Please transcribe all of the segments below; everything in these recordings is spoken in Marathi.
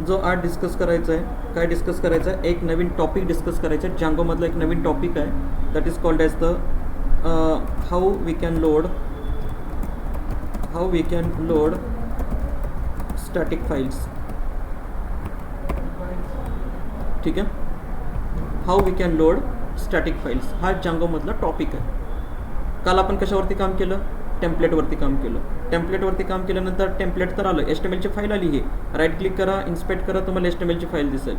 जो आज डिस्कस करायचा आहे, काय डिस्कस करायचं आहे, एक नवीन टॉपिक डिस्कस करायचं आहे. जांगोमधलं एक नवीन टॉपिक आहे, that is called as the how we can load static files. ठीक आहे, how we can load static files हा जांगोमधला टॉपिक आहे. काल आपण कशावरती काम केलं, टेम्पलेटवरती काम केलं. टेम्पलेटवरती काम केल्यानंतर टेम्पलेट तर आलं, HTMLची फाईल आली. ही राईट क्लिक करा, इन्स्पेक्ट करा, तुम्हाला HTMLची फाईल दिसेल.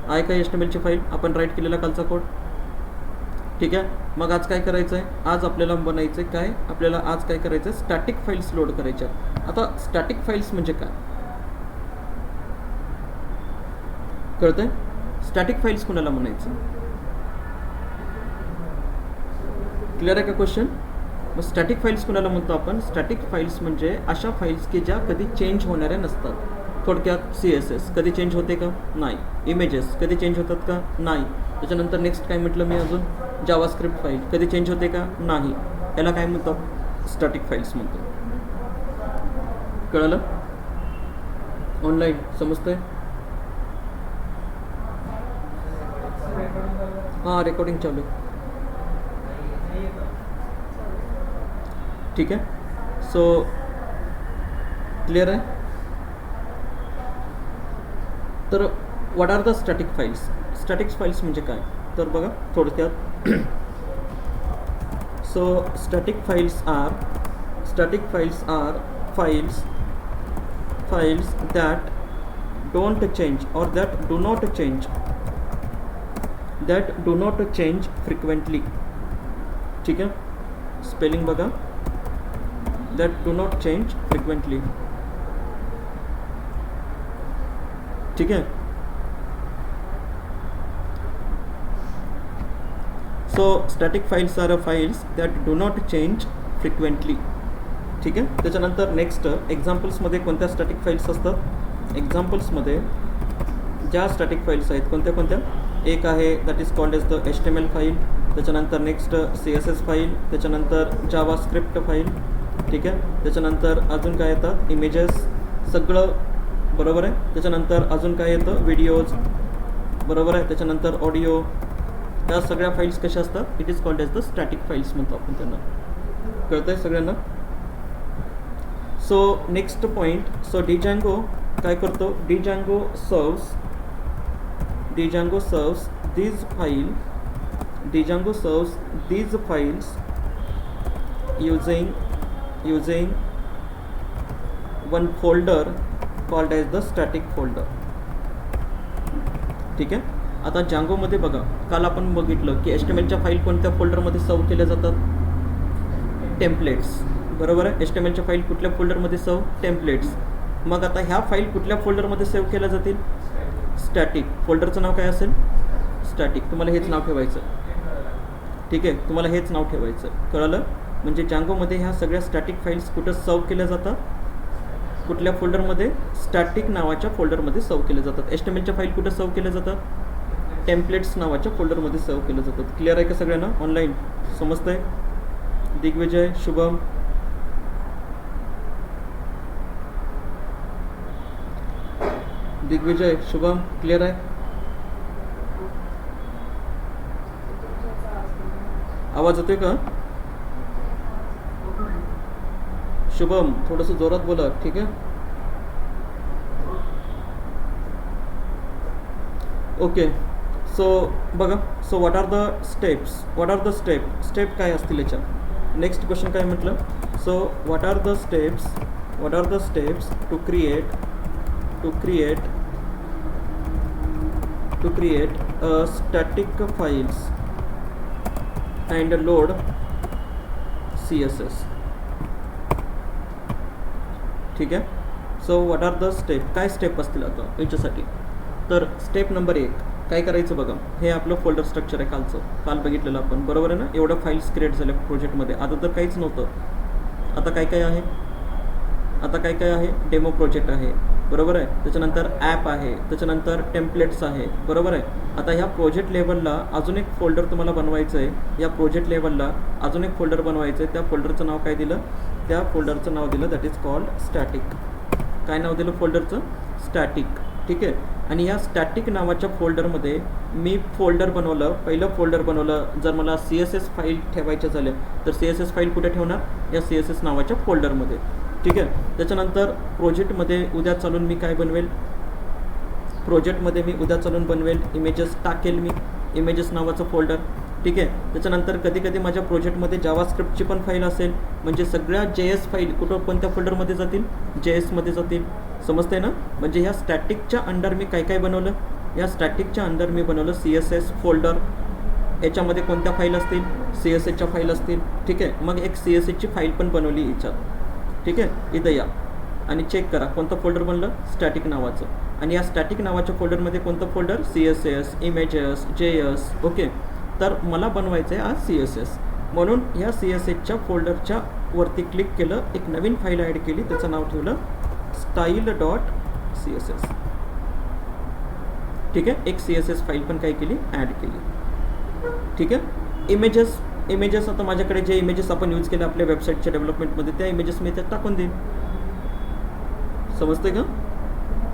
आहे का HTMLची फाईल, आपण राईट केलेला कालचा कोड. ठीक आहे, मग आज काय करायचं आहे, आज आपल्याला बनायचं आहे काय, आपल्याला आज काय करायचं आहे, स्टॅटिक फाईल्स लोड करायच्या. आता स्टॅटिक फाईल्स म्हणजे काय कळतंय? स्टॅटिक फाईल्स कोणाला म्हणायचं, क्लिअर आहे का क्वेश्चन? मग स्टॅटिक फाईल्स कोणाला म्हणतो आपण? स्टॅटिक फाईल्स म्हणजे अशा फाईल्स की ज्या कधी चेंज होणाऱ्या नसतात. थोडक्यात CSS कधी चेंज होते का? नाही. इमेजेस कधी चेंज होतात का? नाही. त्याच्यानंतर नेक्स्ट काय म्हटलं मी अजून, जावास्क्रिप्ट फाईल कधी चेंज होते का? नाही. याला काय म्हणतात? स्टॅटिक फाईल्स म्हणतो. कळलं? ऑनलाईन समजतंय? हां, रेकॉर्डिंग चालू आहे. ठीक आहे, सो क्लिअर आहे. तर what are the static files? Static files म्हणजे काय तर बघा थोडक्यात. So static files are files that don't change or that do not change frequently. ठीक आहे, स्पेलिंग बघा, that do not change frequently. ठीक है, so static files are files that do not change frequently. ठीक आहे, त्याच्यानंतर नेक्स्ट एक्झाम्पल्समध्ये कोणत्या स्टॅटिक फाईल्स असतात? एक्झाम्पल्समध्ये ज्या स्टॅटिक फाईल्स आहेत कोणत्या, एक आहे that is called as the HTML file, त्याच्यानंतर नेक्स्ट CSS फाईल, त्याच्यानंतर जावास्क्रिप्ट फाईल. ठीक आहे, त्याच्यानंतर अजून काय येतात, इमेजेस, सगळं बरोबर आहे. त्याच्यानंतर अजून काय येतं, व्हिडिओज, बरोबर आहे. त्याच्यानंतर ऑडिओ, त्या सगळ्या फाईल्स कशा असतात? It is called as the static files म्हणतो आपण त्यांना. कळतं आहे सगळ्यांना? So next point, so Django काय करतो, Django serves these files using one folder called as the static folder. ठीक आहे, आता जांगोमध्ये बघा काल आपण बघितलं की HTMLच्या फाईल कोणत्या फोल्डरमध्ये सर्व केल्या जातात? टेम्पलेट्स, बरोबर आहे. HTMLच्या फाईल कुठल्या फोल्डरमध्ये सर्व? टेम्पलेट्स. मग आता ह्या फाईल कुठल्या फोल्डरमध्ये सेव्ह केल्या जातील? स्टॅटिक. फोल्डरचं नाव काय असेल? स्टॅटिक. तुम्हाला हेच नाव ठेवायचं. ठीक आहे, तुम्हाला हेच नाव ठेवायचं. कळलं? म्हणजे जांगोमध्ये ह्या सगळ्या स्टॅटिक फाईल्स कुठं सर्व केल्या जातात? कुठल्या फोल्डरमध्ये? स्टॅटिक नावाच्या फोल्डरमध्ये सर्व केल्या जातात. HTMLच्या फाईल कुठं सर्व केल्या जातात? टेम्पलेट्स नावाच्या फोल्डरमध्ये सर्व केल्या जातात. क्लिअर आहे का सगळ्यांना? ऑनलाईन समजतंय? दिग्विजय, शुभम, दिग्विजय, शुभम, क्लिअर आहे? आवाज येतोय का? शुभम थोडंसं जोरात बोला. ठीक आहे, ओके. सो बघा, so what are the step काय असतील याच्यात? नेक्स्ट क्वेश्चन काय म्हटलं? So what are the steps to create static files and load CSS. ठीक आहे, so what are the step, काय स्टेप असतील आता याच्यासाठी? तर स्टेप नंबर 1 काय करायचं बघा, हे आपलं फोल्डर स्ट्रक्चर आहे काल बघितलेलं आपण, बरोबर आहे ना. एवढ्या फाईल्स क्रिएट झाल्या प्रोजेक्टमध्ये. आता तर काहीच नव्हतं. आता काय काय आहे? डेमो प्रोजेक्ट आहे, बरोबर आहे. त्याच्यानंतर ॲप आहे, त्याच्यानंतर टेम्पलेट्स आहे, बरोबर आहे. आता ह्या प्रोजेक्ट लेवलला अजून एक फोल्डर तुम्हाला बनवायचं आहे. या प्रोजेक्ट लेवलला अजून एक फोल्डर बनवायचं आहे. त्या फोल्डरचं नाव काय दिलं? त्या फोल्डरचं नाव दिलं दॅट इज कॉल्ड स्टॅटिक. काय नाव दिलं फोल्डरचं? स्टॅटिक. ठीक आहे. आणि ह्या स्टॅटिक नावाच्या फोल्डरमध्ये मी फोल्डर बनवलं, पहिलं फोल्डर बनवलं. जर मला CSS फाईल ठेवायच्या झाल्या तर CSS फाईल कुठे ठेवणार, या CSS नावाच्या फोल्डरमध्ये, ठीक आहे. त्याच्यानंतर प्रोजेक्टमध्ये उद्या चालून मी काय बनवेल, प्रोजेक्टमध्ये मी उद्या चालून बनवेल इमेजेस टाकेल, मी इमेजेस नावाचं फोल्डर, ठीक आहे. त्याच्यानंतर कधी कधी माझ्या प्रोजेक्टमध्ये जावास्क्रिप्टची पण फाईल असेल, म्हणजे सगळ्या JS फाईल कुठं कोणत्या फोल्डरमध्ये जातील, JSमध्ये जातील. समजते ना. म्हणजे ह्या स्टॅटिकच्या अंडर मी काय काय बनवलं, या स्टॅटिकच्या अंडर मी बनवलं CSS फोल्डर. याच्यामध्ये कोणत्या फाईल असतील, CSSच्या फाईल असतील, ठीक आहे. मग एक CSSची फाईल पण बनवली याच्यात, ठीक आहे. इथं या आणि चेक करा कोणतं फोल्डर बनलं, स्टॅटिक नावाचं. आणि या स्टॅटिक नावाच्या फोल्डरमध्ये कोणतं folder, CSS, images, JS, okay. तर मला बनवायचं आहे आज CSS, म्हणून ह्या CSSच्या फोल्डरच्या वरती क्लिक केलं, एक नवीन फाईल ॲड केली, त्याचं नाव ठेवलं style.css, ठीक आहे. एक CSS फाईल पण काय केली, ॲड केली, ठीक आहे. इमेजेस आता माझ्याकडे जे इमेजेस आपण यूज केले आपल्या वेबसाईटच्या डेव्हलपमेंटमध्ये, त्या इमेजेस मी त्यात टाकून देईन. समजते का.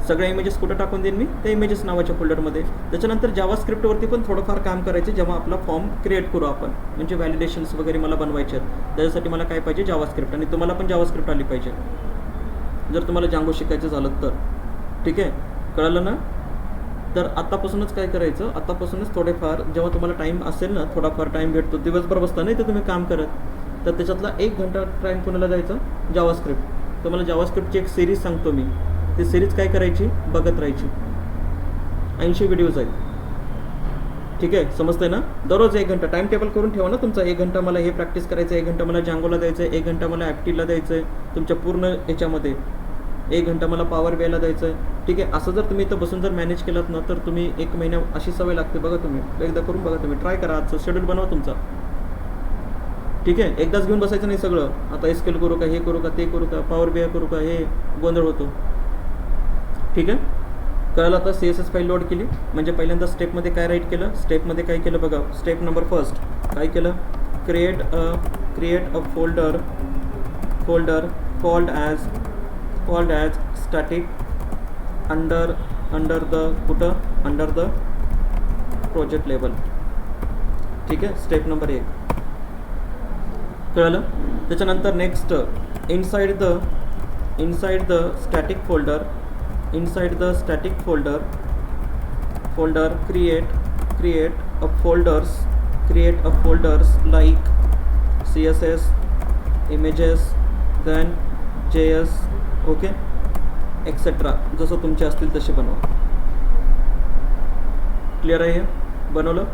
सगळ्या इमेजेस कुठं टाकून देईन मी, त्या इमेजेस नावाच्या फोल्डरमध्ये. त्याच्यानंतर जावास्क्रिप्टवरती पण थोडंफार काम करायचे, जेव्हा आपला फॉर्म क्रिएट करू आपण, म्हणजे व्हॅलिडेशन्स वगैरे मला बनवायचे आहेत. त्याच्यासाठी मला काय पाहिजे, जावास्क्रिप्ट. आणि तुम्हाला पण जावास्क्रिप्ट आली पाहिजे जर तुम्हाला जांगो शिकायचं झालं तर, ठीक आहे. कळलं ना. तर आत्तापासूनच काय करायचं, आत्तापासूनच थोडेफार जेव्हा तुम्हाला टाईम असेल ना, थोडाफार टाईम भेटतो, दिवसभर बसता नाही तर तुम्ही काम करत, तर त्याच्यातला 1 घंटा टाईम कोणाला द्यायचा, जावास्क्रिप्ट. तुम्हाला जावास्क्रिप्टची एक सिरीज सांगतो मी, ती सिरीज काय करायची, बघत राहायची. 80 व्हिडिओज आहेत, ठीक आहे. समजतंय ना. दररोज 1 घंटा टाईम टेबल करून ठेवा ना तुमचा. 1 घंटा मला हे प्रॅक्टिस करायचं, 1 घंटा मला जांगोला द्यायचं आहे, 1 घंटा मला ॲप्टीला द्यायचं आहे, तुमच्या पूर्ण याच्यामध्ये 1 घंटा मला पॉवर बीआयला द्यायचं आहे, ठीक आहे. असं जर तुम्ही इथं बसून जर मॅनेज केलात ना, तर तुम्ही 1 महिना अशी सवय लागते. बघा तुम्ही एकदा करून बघा, तुम्ही ट्राय करा, आजचं शेड्यूल बनवा तुमचा, ठीक आहे. एकदाच घेऊन बसायचं नाही सगळं. आता SQL करू का, हे करू का, ते करू का, पॉवर बीआय करू का, हे गोंधळ होतो, ठीक आहे. कळलं. आता CSS फाईल लोड केली, म्हणजे पहिल्यांदा स्टेपमध्ये काय राईट केलं, स्टेपमध्ये काय केलं बघा. स्टेप नंबर फर्स्ट काय केलं, create a folder called as static under the कुठं, अंडर द प्रोजेक्ट लेवल, ठीक आहे. स्टेप नंबर 1 कळलं. त्याच्यानंतर next inside the static folder create a folders like CSS, images, then JS, okay, etcetera, जसं तुमचे असतील तसे बनवा. क्लिअर आहे, बनवलं.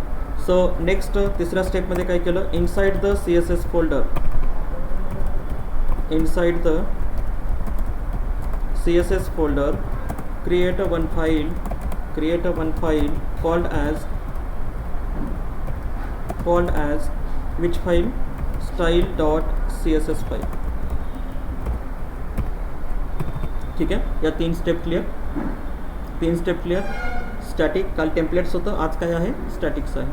सो नेक्स्ट तिसऱ्या स्टेपमध्ये काय केलं, inside the CSS folder create a one file called as which file, style.css file, ठीक आहे. या 3 स्टेप क्लिअर. स्टॅटिक काल टेम्पलेट्स होतं, आज काय आहे, स्टॅटिक्स आहे.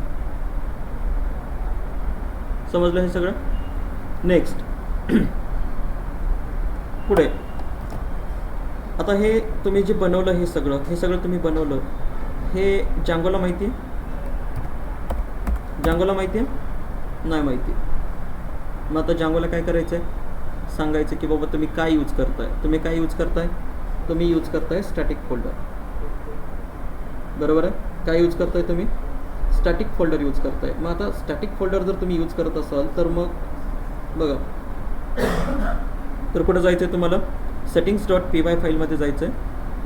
समजलं हे सगळं. नेक्स्ट पुढे आता हे तुम्ही जे बनवलं, हे सगळं तुम्ही बनवलं, हे जांगोला माहिती आहे, नाही माहिती. मग आता जांगोला काय करायचं आहे, सांगायचं की बाबा तुम्ही काय यूज करताय, तुम्ही यूज करताय स्टॅटिक फोल्डर, बरोबर आहे. काय यूज करताय तुम्ही, स्टॅटिक फोल्डर यूज करताय. मग आता स्टॅटिक फोल्डर जर तुम्ही यूज करत असाल तर मग बघा, तर कुठं जायचं आहे तुम्हाला, settings.py फाईलमध्ये जायचं आहे,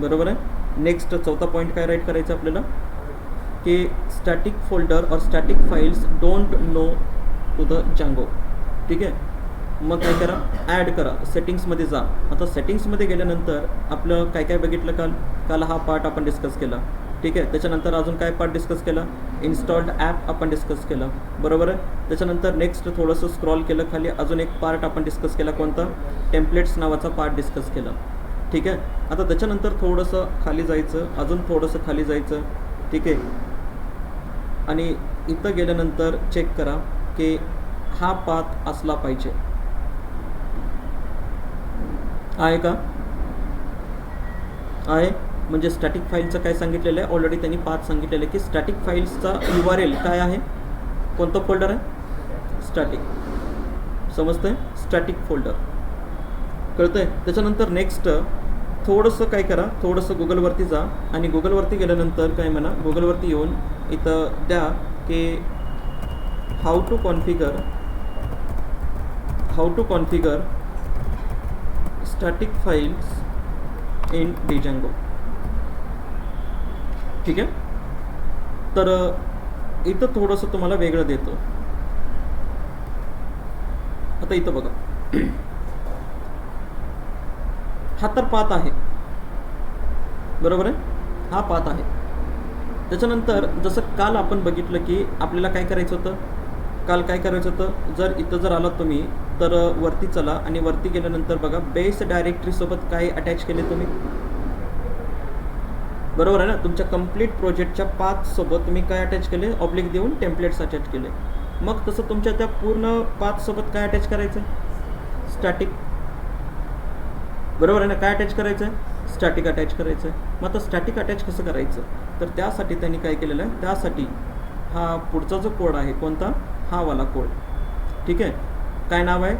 बरोबर आहे. नेक्स्ट चौथा पॉईंट काय राईट करायचं आपल्याला, की स्टॅटिक फोल्डर और static files don't know to the Django, ठीक आहे. मग काय करा, ॲड करा, सेटिंग्समध्ये जा. आता सेटिंग्समध्ये गेल्यानंतर आपलं काय काय बघितलं, काल हा पार्ट आपण डिस्कस केला, ठीक आहे. त्याच्यानंतर अजून काय पार्ट डिस्कस केला, इन्स्टॉल्ड ॲप आपण डिस्कस केला, बरोबर आहे. त्याच्यानंतर नेक्स्ट थोडंसं स्क्रॉल केलं खाली, अजून एक पार्ट आपण डिस्कस केला, कोणता, टेम्पलेट्स नावाचा पार्ट डिस्कस केला, ठीक आहे. आता त्याच्यानंतर थोडंसं खाली जायचं, अजून थोडंसं खाली जायचं, ठीक आहे. आणि इथं गेल्यानंतर चेक करा की हा पाथ असला पाहिजे, आहे का, आहे. म्हणजे स्टॅटिक फाईलचं काय सांगितलेलं आहे, ऑलरेडी त्यांनी पाथ सांगितलेलं आहे की स्टॅटिक फाईल्सचा URL काय आहे, कोणतं फोल्डर आहे, स्टॅटिक. समजतंय, स्टॅटिक फोल्डर कळतंय. त्याच्यानंतर नेक्स्ट थोडंसं काय करा, थोडंसं गुगलवरती जा आणि गुगलवरती गेल्यानंतर काय म्हणा, गुगलवरती येऊन इथं द्या की how to configure static files in Django. ठीक आहे. तर इथं थोडंसं तुम्हाला वेगळं देतो. आता इथं बघा, हा तर पाथ आहे, बरोबर आहे, हा पाथ आहे. त्याच्यानंतर जसं काल आपण बघितलं की आपल्याला काय करायचं होतं, काल काय करायचं होतं, जर आलात तुम्ही तर वरती चला आणि वरती गेल्यानंतर बघा बेस डायरेक्टरीसोबत काय अटॅच केले तुम्ही, बरोबर आहे ना. तुमच्या कंप्लीट प्रोजेक्टच्या पाथसोबत तुम्ही काय अटॅच केले, ऑब्लिक देऊन टेम्पलेट्स अटॅच केले. मग तसं तुमच्या त्या पूर्ण पाथसोबत काय अटॅच करायचं, स्टॅटिक, बरोबर आहे ना. काय अटॅच करायचं आहे, स्टॅटिक अटॅच करायचं आहे. मग आता स्टॅटिक अटॅच कसं करायचं, तर त्यासाठी त्यांनी काय केलेलं आहे, त्यासाठी हा पुढचा जो कोड आहे कोणता, हा वाला कोड. ठीक आहे. काय नाव आहे,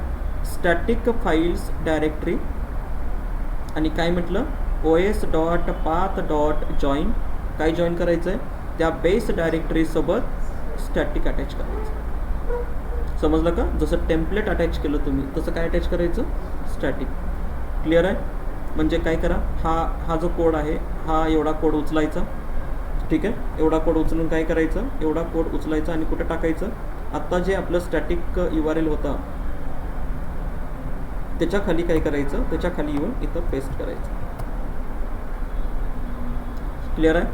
स्टॅटिक फाईल्स डायरेक्टरी आणि काय म्हटलं, os.path.join. काय जॉईन करायचं आहे, त्या बेस डायरेक्टरीसोबत स्टॅटिक अटॅच करायचं. समजलं का. जसं टेम्पलेट अटॅच केलं तुम्ही तसं काय अटॅच करायचं, स्टॅटिक. क्लिअर आहे. म्हणजे काय करा, हा जो कोड आहे हा एवढा कोड उचलायचा. ठीक आहे. एवढा कोड उचलून काय करायचं, एवढा कोड उचलायचा आणि कुठं टाकायचं, आत्ता जे आपलं स्टॅटिक URL होता त्याच्या खाली काय करायचं, त्याच्या खाली येऊन इथं पेस्ट करायचं. क्लिअर आहे,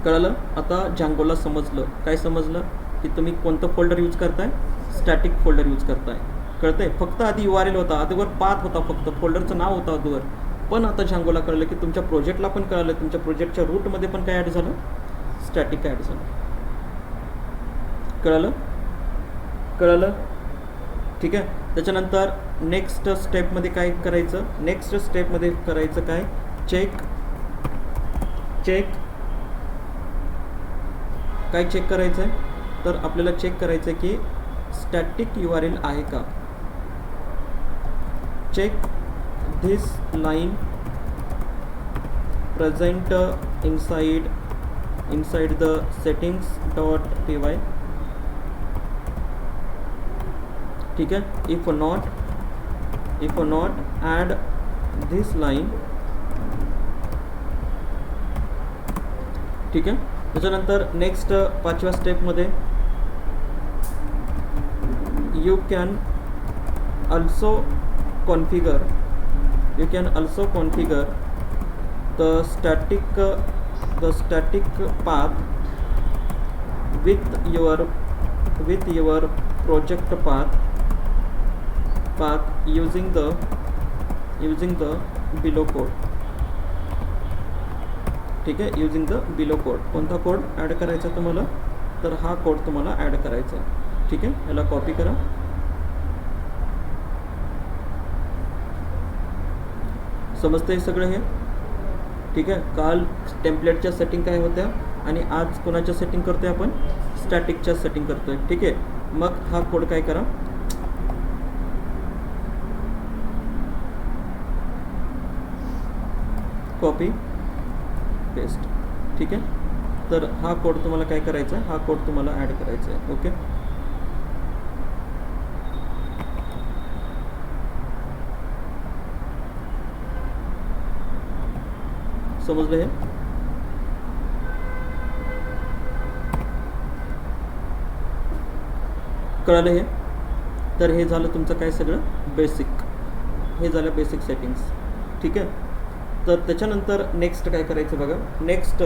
कळलं. आता जांगोला समजलं, काय समजलं की तुम्ही कोणतं फोल्डर यूज करताय, स्टॅटिक फोल्डर यूज करताय. कळतंय. फक्त आधी URL होता, आधीवर पाथ होता, फक्त फोल्डरचं नाव होतं आधीवर. पण आता जांगोला कळलं की तुमच्या प्रोजेक्टला पण कळलं, तुमच्या प्रोजेक्टच्या रूटमध्ये पण काय ॲड झालं, स्टॅटिक ॲड झालं. कळलं. ठीक आहे. त्याच्यानंतर नेक्स्ट स्टेपमध्ये काय करायचं, नेक्स्ट स्टेपमध्ये करायचं काय, चेक काय चेक करायचं आहे, तर आपल्याला चेक करायचं आहे की स्टॅटिक URL आहे का. Check this line present inside the settings.py. ठीक आहे. If not add this line. ठीक आहे. त्याच्यानंतर नेक्स्ट 5व्या स्टेपमध्ये you can also configure the static path with your project path using the below code. ठीक आहे. Using the below code. कोणता कोड ॲड करायचा तुम्हाला, तर हा कोड तुम्हाला ॲड करायचा आहे. ठीक आहे. याला कॉपी करा. समजतंय सगळं हे. ठीक आहे. काल टेम्पलेटच्या सेटिंग काय होत्या आणि आज कोणाच्या सेटिंग करतोय आपण, स्टॅटिकच्या सेटिंग करतोय. ठीक आहे. मग हा कोड काय करा, कॉपी पेस्ट. ठीक आहे. तर हा कोड तुम्हाला काय करायचा आहे, हा कोड तुम्हाला ॲड करायचा आहे. ओके. समजलं हे. कळलं हे. तर हे झालं तुमचं काय सगळं बेसिक, हे झालं बेसिक सेटिंग्स. ठीक आहे. तर त्याच्यानंतर नेक्स्ट काय करायचं बघा, नेक्स्ट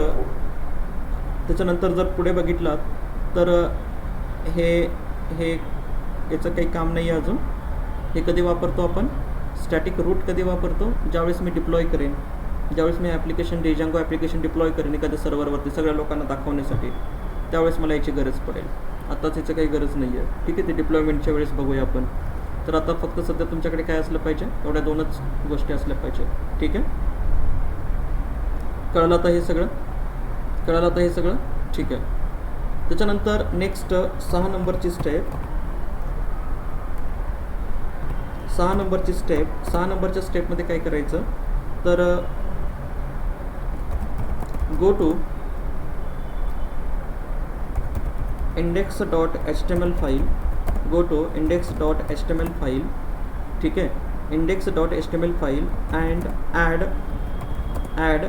त्याच्यानंतर जर पुढे बघितलात तर हे याचं काही काम नाही आहे अजून. हे कधी वापरतो आपण, स्टॅटिक रूट कधी वापरतो, ज्यावेळेस मी डिप्लॉय करेन, ज्यावेळेस मी डिजांगो ॲप्लिकेशन डिप्लॉय करेन एखाद्या सर्व्हरवरती सगळ्या लोकांना दाखवण्यासाठी, त्यावेळेस मला याची गरज पडेल. आताच याचं काही गरज नाही आहे. ठीक आहे. ते डिप्लॉयमेंटच्या वेळेस बघूया आपण. तर आता फक्त सध्या तुमच्याकडे काय असलं पाहिजे, एवढ्या 2च गोष्टी असल्या पाहिजे. ठीक आहे. कळलं आता हे सगळं? कळलं आता हे सगळं? ठीक आहे. त्याच्यानंतर नेक्स्ट 6 नंबरची स्टेप. 6 नंबरच्या स्टेपमध्ये काय करायचं तर go to index.html file. Go to index.html file. ठीक आहे. index.html file and add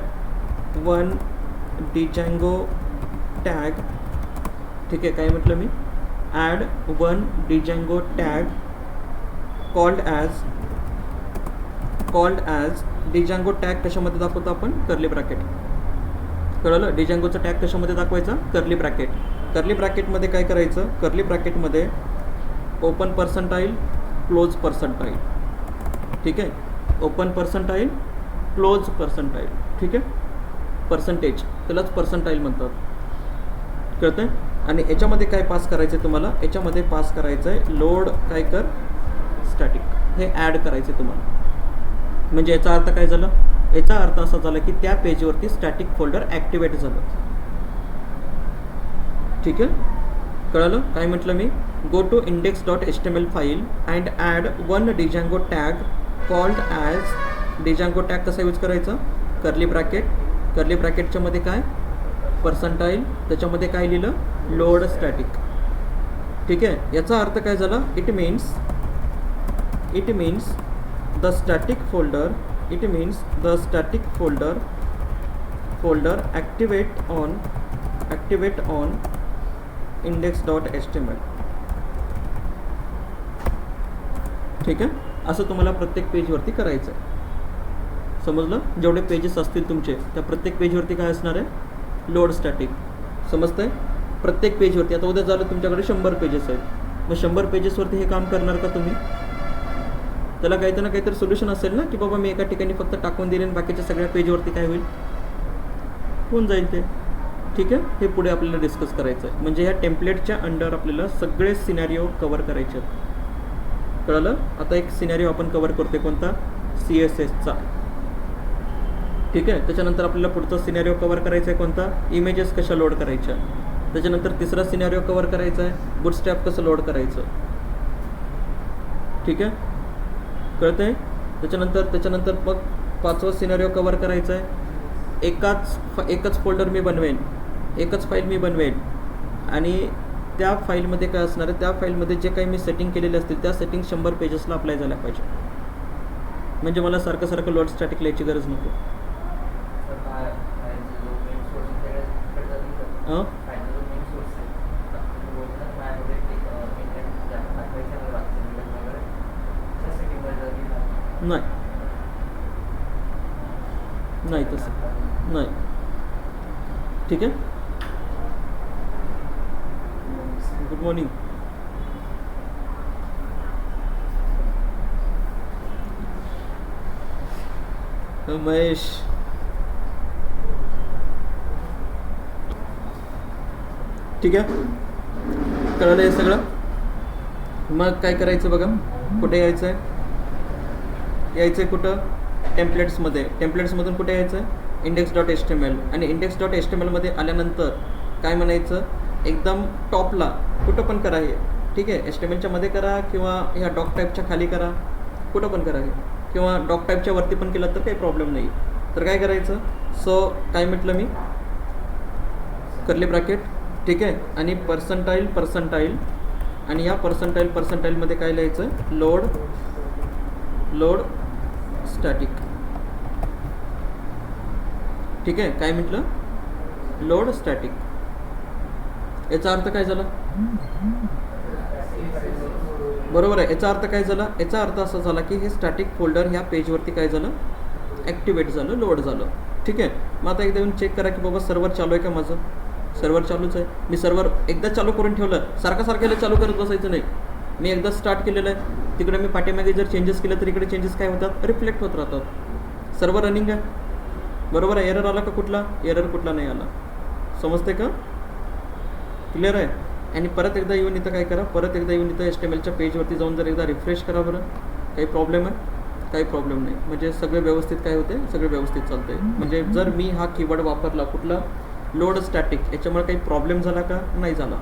one Django tag. ठीक आहे. काय म्हटलं मी? Add one Django tag called as Django tag कशामध्ये दाखवतो आपण? Curly bracket. कळलं? Djangoचा टॅग कशामध्ये दाखवायचा? Curly bracket. कर्ली ब्रॅकेटमध्ये काय करायचं? कर्ली ब्रॅकेटमध्ये ओपन पर्सेंटाईल, क्लोज पर्सेंटाईल. ठीक आहे. Open percentile, close percentile. ठीक आहे. पर्सेंटेज त्यालाच पर्सेंटाईल म्हणतात. कळतंय? आणि याच्यामध्ये काय पास करायचं आहे तुम्हाला? याच्यामध्ये पास करायचं आहे लोड काय कर स्टॅटिक. हे ॲड करायचं आहे तुम्हाला. म्हणजे याचा अर्थ काय झाला? याचा अर्थ असा झाला की त्या पेजवरती स्टॅटिक फोल्डर ॲक्टिवेट झालं. ठीक आहे. कळलं? काय म्हटलं मी? Go to index.html file and add one Django tag called as. Django tag कसा यूज करायचा? Curly bracket. कर्ली ब्रॅकेटच्या मध्ये काय? पर्सेंटाईल. त्याच्यामध्ये काय लिहिलं? Load static. ठीक आहे. याचा अर्थ काय झाला? It means the static folder activate on index.html. ठीक आहे. असं तुम्हाला प्रत्येक पेजवरती करायचं आहे. समजलं? जेवढे पेजेस असतील तुमचे त्या प्रत्येक पेजवरती काय असणार आहे? Load static. समजतंय? प्रत्येक पेजवरती. आता उद्या झालं तुमच्याकडे 100 पेजेस आहेत. मग 100 पेजेसवरती हे काम करणार का तुम्ही? त्याला काहीतरी ना काहीतरी सोल्युशन असेल ना की बाबा मी एका ठिकाणी फक्त टाकून दिले आणि बाकीच्या सगळ्या पेजवरती काय होऊन जाईल ते. ठीक आहे. हे पुढे आपल्याला डिस्कस करायचं आहे. म्हणजे ह्या टेम्पलेटच्या अंडर आपल्याला सगळे सिनॅरिओ कव्हर करायचे आहेत. कळलं? आता एक सिनॅरिओ आपण कव्हर करतोय. कोणता? CSSचा. ठीक आहे. त्याच्यानंतर आपल्याला पुढचा सिनॅरिओ कव्हर करायचा आहे कोणता? इमेजेस कशा लोड करायच्या. त्याच्यानंतर तिसरा सिनॅरिओ कव्हर करायचा आहे बूटस्ट्रॅप कसं लोड करायचं. ठीक आहे. कळतंय? त्याच्यानंतर मग 5वा सिनॅरिओ कव्हर करायचा आहे. एकच फोल्डर मी बनवेन, एकच फाईल मी बनवेन आणि त्या फाईलमध्ये काय असणार आहे? त्या फाईलमध्ये जे काही मी सेटिंग केलेले असतील त्या सेटिंग 100 पेजेसला अप्लाय झाल्या पाहिजे. म्हणजे मला सारखं लोड स्टॅटिक लिहायची गरज नको. नाही तसं नाही. ठीक आहे. Good morning. महेश. ठीक आहे. कळलं हे सगळं? मग काय करायचं बघा. कुठे यायचं आहे? कुठं? टेम्पलेट्समधून कुठे यायचं आहे? index.html. आणि index.html मध्ये आल्यानंतर काय म्हणायचं? एकदम टॉपला कुठं पण करा हे. ठीक आहे. HTMLच्या मध्ये करा किंवा ह्या डॉक टाईपच्या खाली करा, कुठं पण करा हे, किंवा डॉक टाईपच्या वरती पण केलं तर काही प्रॉब्लेम नाही. तर काय करायचं? सो काय म्हटलं मी? Curly bracket. ठीक आहे. आणि पर्सेंटाईल आणि या पर्सेंटाईलमध्ये काय लिहायचं? Load static. ठीक आहे. काय म्हटलं? Load static. याचा अर्थ काय झाला? बरोबर आहे. याचा अर्थ काय झाला? याचा अर्थ असा झाला की हे स्टॅटिक फोल्डर ह्या पेजवरती काय झालं? ॲक्टिवेट झालं, लोड झालं. ठीक आहे. मग आता एकदा येऊन चेक करा की बाबा सर्व्हर चालू आहे का माझं? सर्व्हर चालूच आहे. मी सर्व्हर एकदा चालू करून ठेवलं, सारखं चालू करत बसायचं नाही. मी एकदा स्टार्ट केलेलं आहे, तिकडे मी पाठीमागे जर चेंजेस केलं तर इकडे चेंजेस काय होतात? रिफ्लेक्ट होत राहतात. सर्व्हर रनिंग आहे. बरोबर आहे. एरर आला का? कुठला नाही आला. समजते का? क्लिअर आहे. आणि परत एकदा येऊन इथं काय करा? HTMLच्या पेजवरती जाऊन जर एकदा रिफ्रेश करा बरं. काही प्रॉब्लेम आहे? काही प्रॉब्लेम नाही, म्हणजे सगळे व्यवस्थित काय होते, सगळे व्यवस्थित चालते. म्हणजे जर मी हा कीवर्ड वापरला कुठला, लोड स्टॅटिक, याच्यामुळे काही प्रॉब्लेम झाला का, नाही झाला.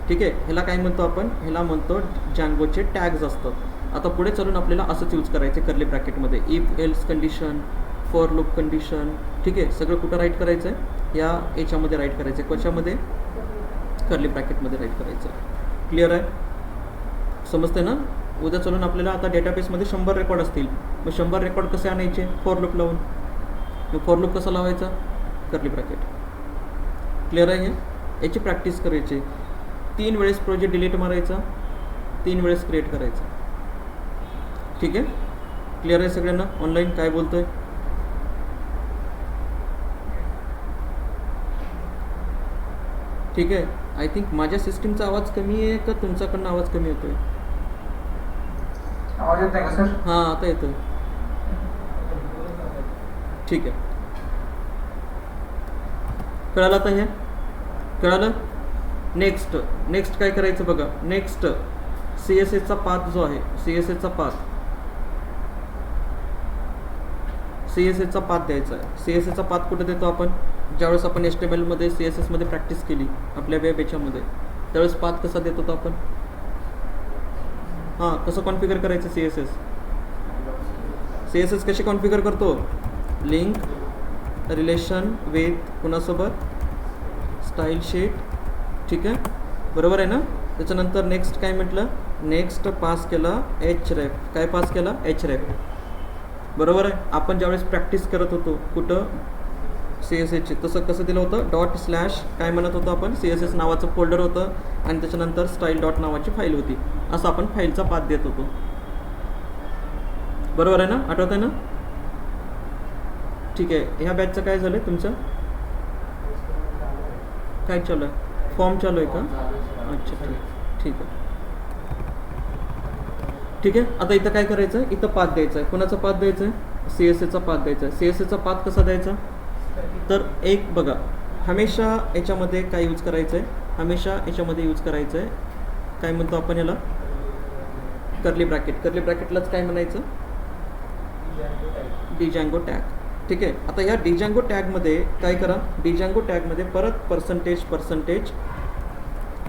ठीक आहे, ह्याला काय म्हणतो आपण, ह्याला म्हणतो जँगोचे टॅग्स असतात. आता पुढे चालून आपल्याला असंच यूज करायचे कर्ली ब्रॅकेटमध्ये, if else condition, for loop condition. ठीक आहे, सगळं कुठं राईट करायचं आहे, या याच्यामध्ये राईट करायचं आहे, कशामध्ये, कर्ली ब्रॅकेटमध्ये राईट करायचं आहे. क्लिअर आहे, समजते ना. उद्या चालून आपल्याला आता डेटाबेसमध्ये 100 रेकॉर्ड असतील, मग 100 रेकॉर्ड कसे आणायचे, फॉर लूप लावून. मग फॉर लूप कसा लावायचा, कर्ली ब्रॅकेट. क्लिअर आहे हे, याची प्रॅक्टिस करायची. 3 वेळेस प्रोजेक्ट डिलीट मारायचा, 3 वेळेस क्रिएट करायचा. ठीक आहे, क्लिअर आहे सगळ्यांना. ऑनलाईन काय बोलतोय, ठीक आहे. आय थिंक माझ्या सिस्टीमचा आवाज कमी आहे का तुमच्याकडनं आवाज कमी येतोय, आवाज येत नाही का सर? हां आता येतोय. ठीक आहे, कळालं आता, हे कळालं. नेक्स्ट काय करायचं बघा. नेक्स्ट CSSचा पाथ जो आहे, CSSचा पाथ द्यायचा आहे. CSSचा पाथ कुठे देतो आपण, ज्यावेळेस आपण HTML मध्ये CSS मध्ये प्रॅक्टिस केली आपल्या वेब याच्यामध्ये, त्यावेळेस पाथ कसा देत होतो आपण, हां कसं कॉन्फिगर करायचं. CSS कशी कॉन्फिगर करतो, लिंक रिलेशन विथ कुणासोबत, स्टाईल शीट. ठीक आहे, बरोबर आहे ना. त्याच्यानंतर नेक्स्ट काय म्हटलं, नेक्स्ट पास केला href. काय पास केला, href. बरोबर आहे. आपण ज्यावेळेस प्रॅक्टिस करत होतो कुठं, CSSची, तसं कसं दिलं होतं, ./ काय म्हणत होतो आपण, CSS नावाचं फोल्डर होतं आणि त्याच्यानंतर स्टाईल डॉट नावाची फाईल होती, असं आपण फाईलचा पाथ देत होतो. बरोबर आहे ना, आठवत आहे ना. ठीक आहे, ह्या बॅचचं काय झालं तुमचं, काय चालू आहे, फॉर्म चालू आहे का, अच्छा ठीक आहे. ठीक आहे, आता इथं काय करायचं आहे, इथं पाथ द्यायचा आहे. कोणाचा पाथ द्यायचा आहे, CSSचा पाथ द्यायचा आहे. CSSचा पाथ कसा द्यायचा, तर एक बघा, हमेशा याच्यामध्ये काय यूज करायचं आहे, हमेशा याच्यामध्ये यूज करायचं आहे, काय म्हणतो आपण याला, कर्ली ब्रॅकेट. कर्ली ब्रॅकेटलाच काय म्हणायचं, डिजँगो टॅग. ठीक आहे, आता या डिजँगो टॅगमध्ये काय करा, डिजँगो टॅगमध्ये परत पर्सेंटेज.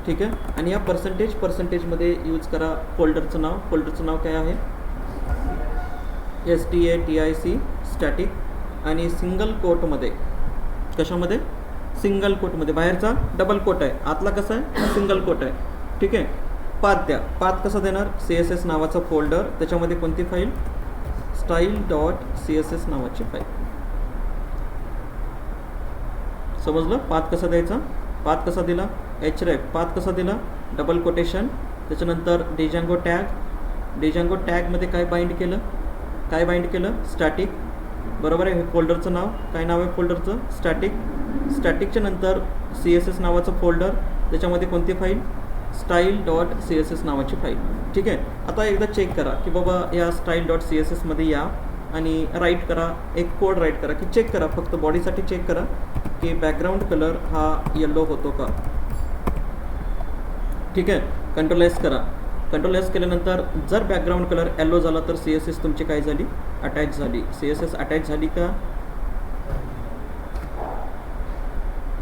ठीक आहे, आणि या पर्सेंटेजमध्ये यूज करा फोल्डरचं नाव काय आहे, STATIC स्टॅटिक, आणि सिंगल कोटमध्ये, कशामध्ये, सिंगल कोटमध्ये, बाहेरचा डबल कोट आहे, आतला कसा आहे, सिंगल कोट आहे. ठीक आहे, पाथ द्या. पाथ कसा देणार, CSS नावाचा फोल्डर, त्याच्यामध्ये कोणती फाईल, style.css नावाची फाईल. समजलं, पाथ कसा द्यायचा, पाथ कसा दिला, href. पाथ कसा दिला, डबल कोटेशन, त्याच्यानंतर डिजँगो टॅगमध्ये काय बाइंड केलं, स्टॅटिक. बरोबर आहे, फोल्डरचं नाव, काय नाव आहे फोल्डरचं, स्टॅटिकच्या नंतर CSS नावाचं फोल्डर, त्याच्यामध्ये कोणती फाईल, style.css नावाची फाईल. ठीक आहे, आता एकदा चेक करा की बाबा या style.css मध्ये या आणि राईट करा, एक कोड राईट करा, की चेक करा, फक्त बॉडीसाठी चेक करा की बॅकग्राऊंड कलर हा येलो होतो का. ठीक आहे, कंट्रोल एस करा. कंट्रोल एस केल्यानंतर जर बॅकग्राऊंड कलर येलो झाला तर CSS तुमची काय झाली, अटॅच झाली. CSS अटॅच झाली का,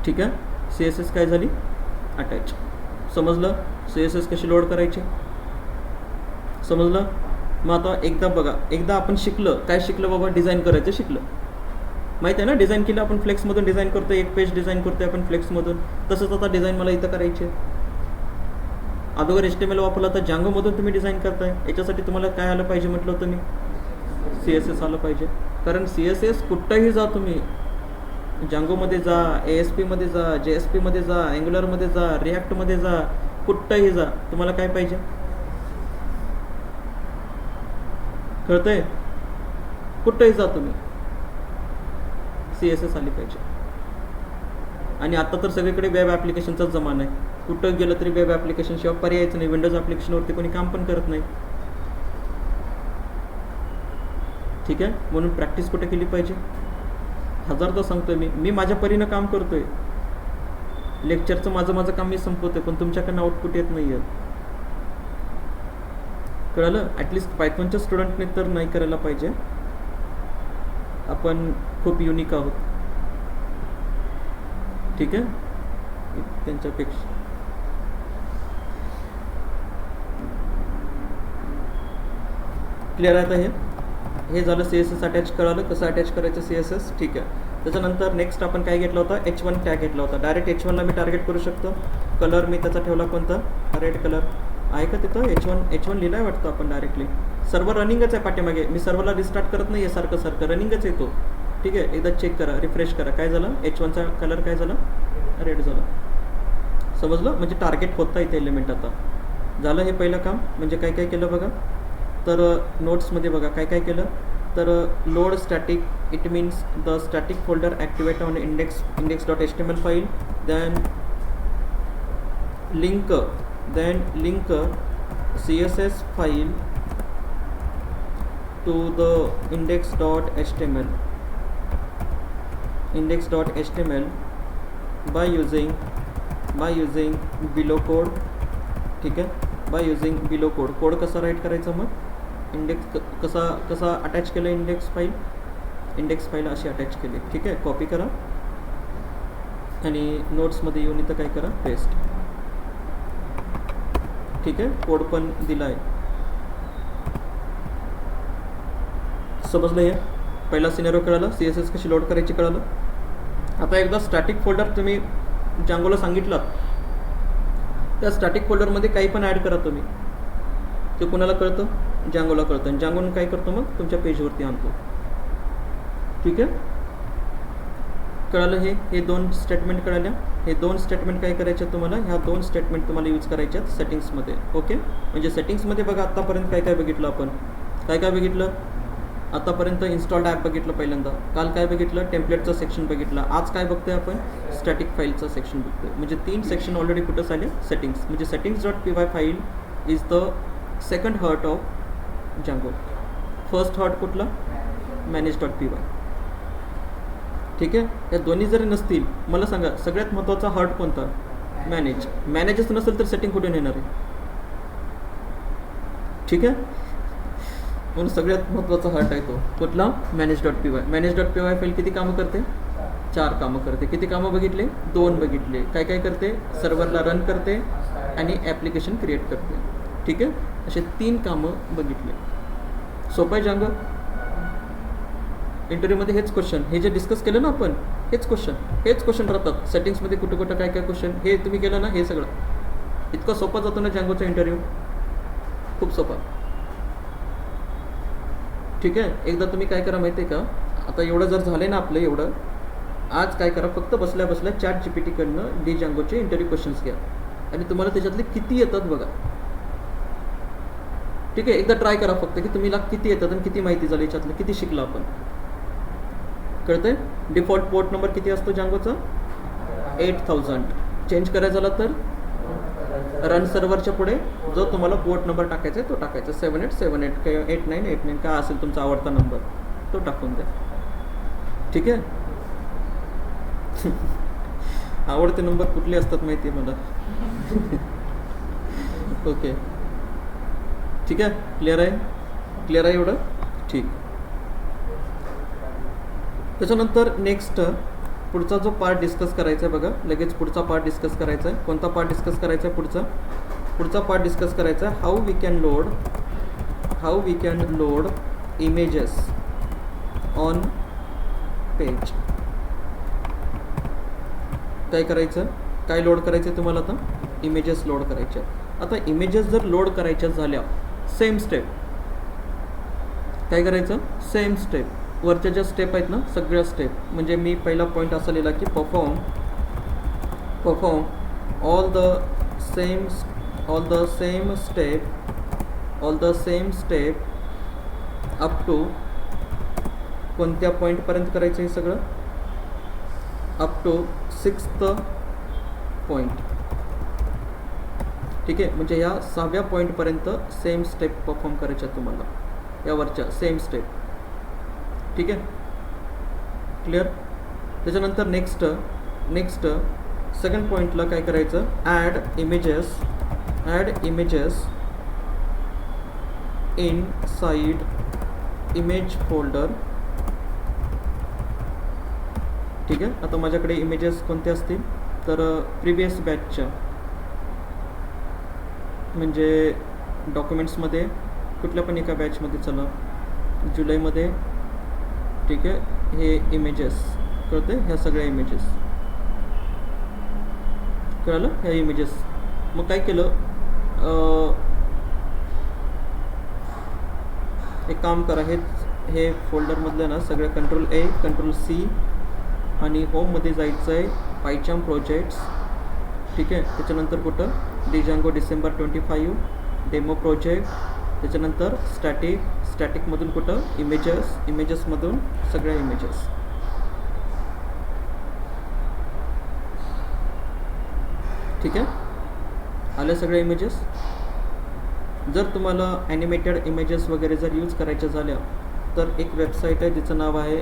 ठीक आहे, CSS काय झाली, अटॅच. समजलं, CSS कशी लोड करायची, समजलं. मग आता एकदा बघा, एकदा आपण काय शिकलं बाबा, डिझाईन करायचं शिकलं, माहीत आहे ना. डिझाईन केलं आपण, फ्लेक्समधून डिझाईन करतो, एक पेज डिझाईन करतोय आपण फ्लेक्समधून. तसंच आता डिझाईन मला इथं करायचे. अगोदर HTML वापरला तर जांगोमधून तुम्ही डिझाईन करताय, याच्यासाठी तुम्हाला काय आलं पाहिजे म्हटलं होतं मी, CSS आलं पाहिजे. कारण CSS कुठंही जा तुम्ही, जांगोमध्ये जा, ASP मध्ये जा, JSP मध्ये जा, अँग्युलरमध्ये जा, रिॲक्टमध्ये जा, कुठंही जा, तुम्हाला काय पाहिजे, कळतंय, कुठंही जा तुम्ही, CSS आली पाहिजे. आणि आता तर सगळीकडे वेब ॲप्लिकेशनचाच जमाना आहे, कुठं गेलं तरी वेब ॲप्लिकेशन शिवाय पर्यायच नाही. विंडोज ॲप्लिकेशनवरती कोणी काम पण करत नाही. ठीक आहे, म्हणून प्रॅक्टिस कुठे केली पाहिजे, हजारदा सांगतोय मी माझ्या परीनं काम करतोय. लेक्चरचं माझं काम मी संपवतोय, पण तुमच्याकडनं आउटपुट येत नाही आहे, कळलं. ॲटलिस्ट पायथॉनच्या स्टुडंटने तर नाही करायला पाहिजे. आपण खूप युनिक आहोत. ठीक आहे, त्यांच्यापेक्षा. क्लिअर आहे आता हे झालं CSS अटॅच. कळालं कसं अटॅच करायचं CSS. ठीक आहे. त्याच्यानंतर नेक्स्ट आपण काय घेतला होता, H1 टॅग घेतला होता. डायरेक्ट H1ला मी टार्गेट करू शकतो. कलर मी त्याचा ठेवला कोणता, रेड कलर आहे का तिथं. H1 लिहिलाय वाटतं आपण डायरेक्टली. सर्व रनिंगच आहे पाठीमागे, मी सर्वला रिस्टार्ट करत नाही आहे. सारखं रनिंगच येतो. ठीक आहे, एकदा चेक करा, रिफ्रेश करा. काय झालं, H1चा कलर काय झाला, रेड झाला. समजलं, म्हणजे टार्गेट होता इथे एलिमेंट. आता झालं हे पहिलं काम. म्हणजे काय काय केलं बघा. तर नोट्समध्ये बघा काय काय केलं. तर load static, it means the static folder activate on index.html file. then link CSS file to the index.html by using below code. ठीक आहे, by using below code. Code कसा राईट करायचा, मग इंडेक्स कसा अटॅच केलं, इंडेक्स फाईल अशी अटॅच केली. ठीक आहे, कॉपी करा आणि नोट्समध्ये येऊन इथं काय करा, पेस्ट. ठीक आहे, कोड पण दिला आहे. समजलं. हे पहिला सिनेरिओ कळालं, CSS कशी लोड करायची कळालं. आता एकदा स्टॅटिक फोल्डर तुम्ही जांगोला सांगितलं, त्या स्टॅटिक फोल्डरमध्ये काही पण ॲड करा तुम्ही. ते कोणाला कळतं, जांगोला कळतं. आणि जांगोन काय करतो, मग तुमच्या पेजवरती आणतो. ठीक आहे, कळालं. हे 2 स्टेटमेंट कळाल्या. हे 2 स्टेटमेंट काय करायचे तुम्हाला, ह्या 2 स्टेटमेंट तुम्हाला यूज करायच्या सेटिंग्समध्ये. ओके, म्हणजे सेटिंग्समध्ये बघा आत्तापर्यंत काय काय बघितलं आपण. काय बघितलं आतापर्यंत, इन्स्टॉल्ड ॲप बघितलं पहिल्यांदा. काल काय बघितलं, टेम्पलेटचं सेक्शन बघितलं. आज काय बघतोय आपण, स्टॅटिक फाईलचं सेक्शन बघतोय. म्हणजे 3 सेक्शन ऑलरेडी कुठं झाले, सेटिंग्स. म्हणजे settings.py file is the second heart of Django. First heart कुठला, manage.py. ठीक आहे, या दोन्ही जरी नसतील, मला सांगा सगळ्यात महत्त्वाचा हार्ट कोणता, मॅनेजच नसेल तर सेटिंग कुठून येणार आहे. ठीक आहे, म्हणून सगळ्यात महत्त्वाचा हार्ट आहे तो कुठला, manage.py. manage.py फाईल किती कामं करते, 4 कामं करते. किती कामं बघितले, 2 बघितले. काय करते, सर्व्हरला रन करते आणि ॲप्लिकेशन क्रिएट करते. ठीक आहे, असे 3 कामं बघितले. सोपं आहे जांगो. इंटरव्ह्यूमध्ये हेच क्वेश्चन, हे जे डिस्कस केलं ना आपण, हेच क्वेश्चन राहतात. सेटिंग्समध्ये कुठं काय क्वेश्चन, हे तुम्ही केलं ना, हे सगळं इतकं सोपं जातो ना जांगोचा इंटरव्ह्यू, खूप सोपा. ठीक आहे, एकदा तुम्ही काय करा माहिती आहे का, आता एवढं जर झालं ना आपलं एवढं, आज काय करा, फक्त बसल्या ChatGPTकडनं जांगोचे इंटरव्ह्यू क्वेश्चन्स घ्या आणि तुम्हाला त्याच्यातले किती येतात बघा. ठीक आहे, एकदा ट्राय करा फक्त की तुम्ही किती येतात आणि किती माहिती झाली याच्यातलं, किती शिकला आपण. कळतंय. डिफॉल्ट पोर्ट नंबर किती असतो जांगोचा, 8000. चेंज करायचा झाला तर रन सर्व्हरच्या पुढे जो तुम्हाला पोर्ट नंबर टाकायचा आहे तो टाकायचा, 7878 किंवा 8989 काय असेल तुमचा आवडता नंबर, तो टाकून द्या. ठीक आहे. आवडते नंबर कुठले असतात माहिती आहे मला. ओके, ठीक आहे, क्लिअर आहे एवढं. ठीक. त्याच्यानंतर नेक्स्ट पुढचा जो पार्ट डिस्कस करायचा आहे बघा, लगेच पुढचा पार्ट डिस्कस करायचा आहे. कोणता पार्ट डिस्कस करायचा आहे, पुढचा पार्ट डिस्कस करायचा आहे, how we can load images on page. काय करायचं, काय लोड करायचं तुम्हाला, आता इमेजेस लोड करायच्या. आता इमेजेस जर लोड करायच्या झाल्या, सेम स्टेप काय करायचं, सेम स्टेप वरच्या ज्या स्टेप आहेत ना, सगळ्या स्टेप. म्हणजे मी पहिला पॉईंट असा लिहिला की perform all the same step up to कोणत्या पॉईंटपर्यंत करायचं हे सगळं, अप टू 6th पॉईंट. ठीक आहे, म्हणजे या 6व्या पॉईंटपर्यंत सेम स्टेप परफॉर्म करायच्या तुम्हाला, यावरच्या सेम स्टेप. ठीक आहे, क्लिअर. त्याच्यानंतर नेक्स्ट सेकंड पॉईंटला काय करायचं, add images inside image folder. ठीक आहे. आता माझ्याकडे इमेजेस कोणते असतील तर प्रिवियस बॅचच्या, म्हणजे डॉक्युमेंट्समध्ये कुठल्या पण एका बॅचमध्ये चला, जुलैमध्ये. ठीक आहे. हे इमेजेस कळते, ह्या सगळ्या इमेजेस कळलं, ह्या इमेजेस. मग काय केलं, एक काम करा, हे फोल्डरमधलं ना सगळं कंट्रोल-A कंट्रोल-C आणि होममध्ये जायचं आहे पायचाम प्रोजेक्ट्स. ठीक आहे. त्याच्यानंतर कुठं डिजांगो डिसेंबर 25 डेमो प्रोजेक्ट. त्याच्यानंतर स्टॅटिकमधून कुठं इमेजेसमधून सगळ्या इमेजेस. ठीक आहे. आल्या सगळ्या इमेजेस. जर तुम्हाला ॲनिमेटेड इमेजेस वगैरे जर यूज करायच्या झाल्या तर एक वेबसाईट आहे, तिचं नाव आहे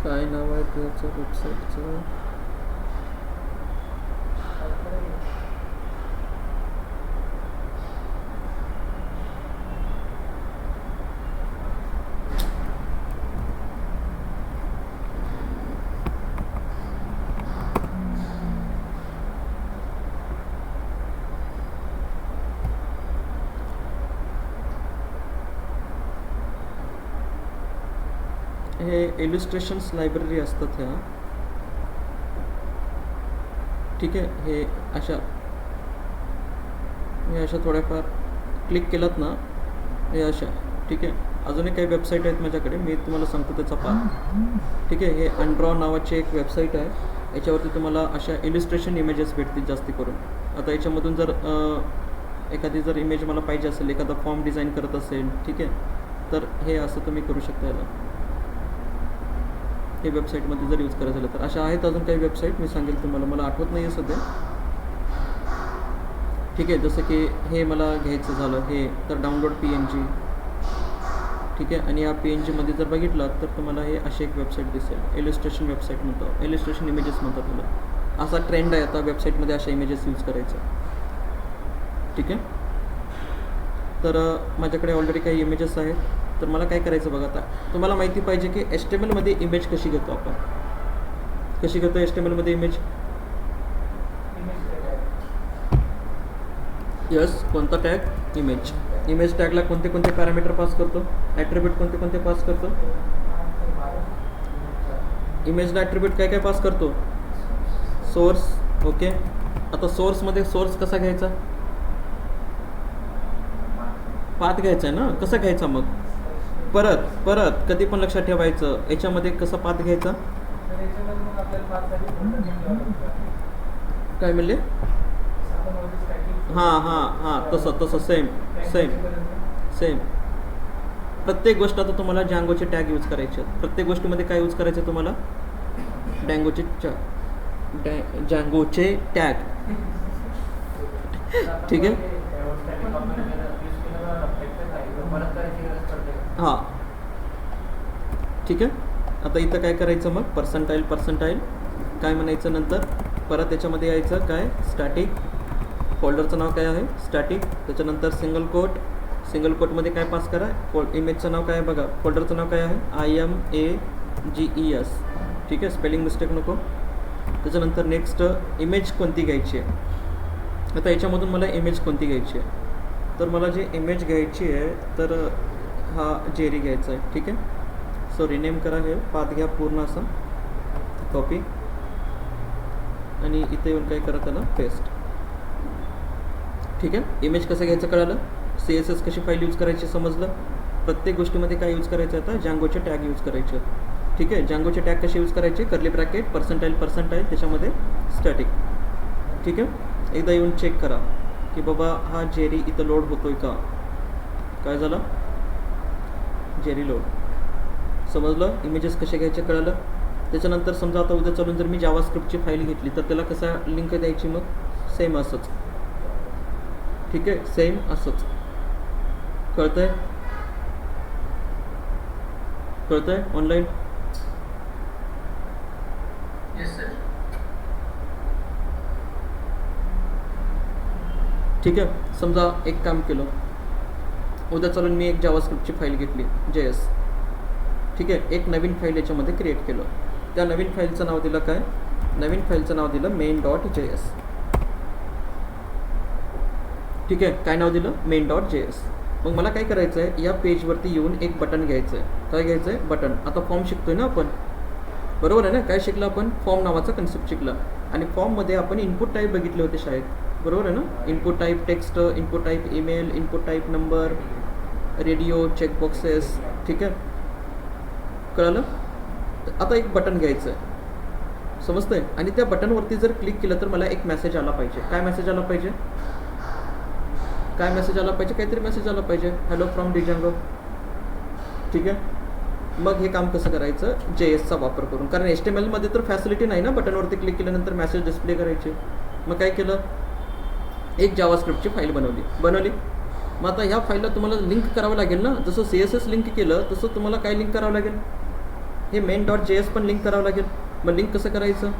काय नाव आहे त्याचं वेबसाईटचं, हे इलिस्ट्रेशन्स लायब्ररी असतात ह्या. ठीक आहे. हे अशा थोड्याफार क्लिक केलात ना, हे अशा. ठीक आहे. अजूनही काही वेबसाईट आहेत माझ्याकडे, मी तुम्हाला सांगतो त्याचा पार्ट. ठीक आहे. हे अनड्रॉ नावाची एक वेबसाईट आहे, याच्यावरती तुम्हाला अशा इलिस्ट्रेशन इमेजेस भेटतील जास्ती करून. आता याच्यामधून जर एखादी जर इमेज मला पाहिजे असेल, एखादा फॉर्म डिझाईन करत असेल, ठीक आहे, तर हे असं तुम्ही करू शकता याला, हे वेबसाईटमध्ये जर यूज करायचं झालं तर. अशा आहेत अजून काही वेबसाईट, मी सांगेल तुम्हाला, मला आठवत नाही आहे सध्या. ठीक आहे. जसं की हे मला घ्यायचं झालं हे, तर डाउनलोड PNG. ठीक आहे. आणि या PNGमध्ये जर बघितलं तर तुम्हाला हे अशी एक वेबसाईट दिसेल, इलिस्ट्रेशन वेबसाईट म्हणतो, इलिस्ट्रेशन इमेजेस म्हणतात तुला. असा ट्रेंड आहे आता वेबसाईटमध्ये अशा इमेजेस यूज करायचं. ठीक आहे. तर माझ्याकडे ऑलरेडी काही इमेजेस आहेत, तर मला काय करायचं बघा. आता तुम्हाला माहिती पाहिजे की HTML मध्ये इमेज कशी घेतो आपण, कशी घेतो HTML मध्ये इमेज. यस, कोणता टॅग, इमेज. इमेज टॅगला कोणते कोणते पॅरामीटर पास करतो, ॲट्रिब्यूट कोणते कोणते पास करतो. इमेजला ॲट्रिब्यूट काय काय पास करतो, सोर्स. ओके. आता सोर्समध्ये सोर्स कसा घ्यायचा, पाथ घ्यायचा आहे ना, कसा घ्यायचा मग, परत कधी पण लक्षात ठेवायचं याच्यामध्ये कसं पाथ घ्यायचा. काय म्हणले, हां तसं सेम. प्रत्येक गोष्ट आता तुम्हाला जांगोचे टॅग यूज करायचे आहेत. प्रत्येक गोष्टीमध्ये काय यूज करायचं तुम्हाला, जांगोचे टॅग. ठीक आहे. हां. ठीक आहे. आता इथं काय करायचं मग, पर्सेंटाईल काय म्हणायचं, नंतर परत याच्यामध्ये यायचं काय, स्टॅटिक. फोल्डरचं नाव काय आहे, स्टॅटिक. त्याच्यानंतर सिंगल कोटमध्ये काय पास करा, इमेजचं नाव काय आहे बघा, फोल्डरचं नाव काय आहे, IMAGES. ठीक आहे. स्पेलिंग मिस्टेक नको. त्याच्यानंतर नेक्स्ट इमेज कोणती घ्यायची आहे. आता याच्यामधून मला इमेज कोणती घ्यायची आहे, तर मला जी इमेज घ्यायची आहे तर हा जेरी घ्यायचा आहे. ठीक आहे. सो रिनेम करा, हे पाथ घ्या पूर्ण असा, कॉपी, आणि इथे येऊन काय करा त्याला पेस्ट. ठीक आहे. इमेज कसं घ्यायचं कळालं, CSS कशी फाईल यूज करायची समजलं. प्रत्येक गोष्टीमध्ये काय यूज करायचं आता, जांगोचे टॅग यूज करायचे. ठीक आहे. जांगोचे टॅग कसे यूज करायचे, कर्ली ब्रॅकेट, पर्सेंटाईल त्याच्यामध्ये स्टॅटिक. ठीक आहे. एकदा येऊन चेक करा की बाबा हा जेरी इथं लोड होतोय का, काय झालं, जेरी लोड. समजलं, इमेजेस कसे घ्यायचे कळालं. त्याच्यानंतर समजा आता उद्या चालून जर मी जावास्क्रिप्टची फाईल घेतली तर त्याला कसा लिंक द्यायची, मग सेम असंच. ठीक आहे. सेम असंच. कळतंय ऑनलाईन. ठीक आहे. समजा एक काम केलं, उद्या चालून मी एक जावास्क्रिप्टची फाईल घेतली JS, ठीक आहे. एक नवीन फाईल याच्यामध्ये क्रिएट केलं. त्या नवीन फाईलचं नाव दिलं काय, नवीन फाईलचं नाव दिलं main.js, ठीक आहे. काय नाव दिलं, main.js. मग मला काय करायचं आहे, या पेजवरती येऊन एक बटन घ्यायचं आहे. काय घ्यायचं आहे, बटन. आता फॉर्म शिकतोय ना आपण, बरोबर आहे ना. काय शिकलं आपण, फॉर्म नावाचा कन्सेप्ट शिकला. आणि फॉर्ममध्ये आपण इनपुट टाईप बघितले होते शाळेत, बरोबर आहे ना. Input type text, input type email, input type number, radio, checkboxes, ठीक आहे. कळलं. आता एक बटन घ्यायचं आहे, समजतंय. आणि त्या बटनवरती जर क्लिक केलं तर मला एक मेसेज आला पाहिजे. काय मेसेज आला पाहिजे, काय मेसेज आला पाहिजे, काहीतरी मेसेज आला पाहिजे, हॅलो फ्रॉम डिजांगो, ठीक आहे. मग हे काम कसं करायचं, JSचा वापर करून. कारण HTMLमध्ये तर फॅसिलिटी नाही ना बटनवरती क्लिक केल्यानंतर मेसेज डिस्प्ले करायचे. मग काय केलं, एक जावास्क्रिप्टची फाईल बनवली. मग आता ह्या फाईलला तुम्हाला लिंक करावं लागेल ना. जसं CSS लिंक केलं तसं तुम्हाला काय लिंक करावं लागेल, हे main.js पण लिंक करावं लागेल. मग लिंक कसं करायचं,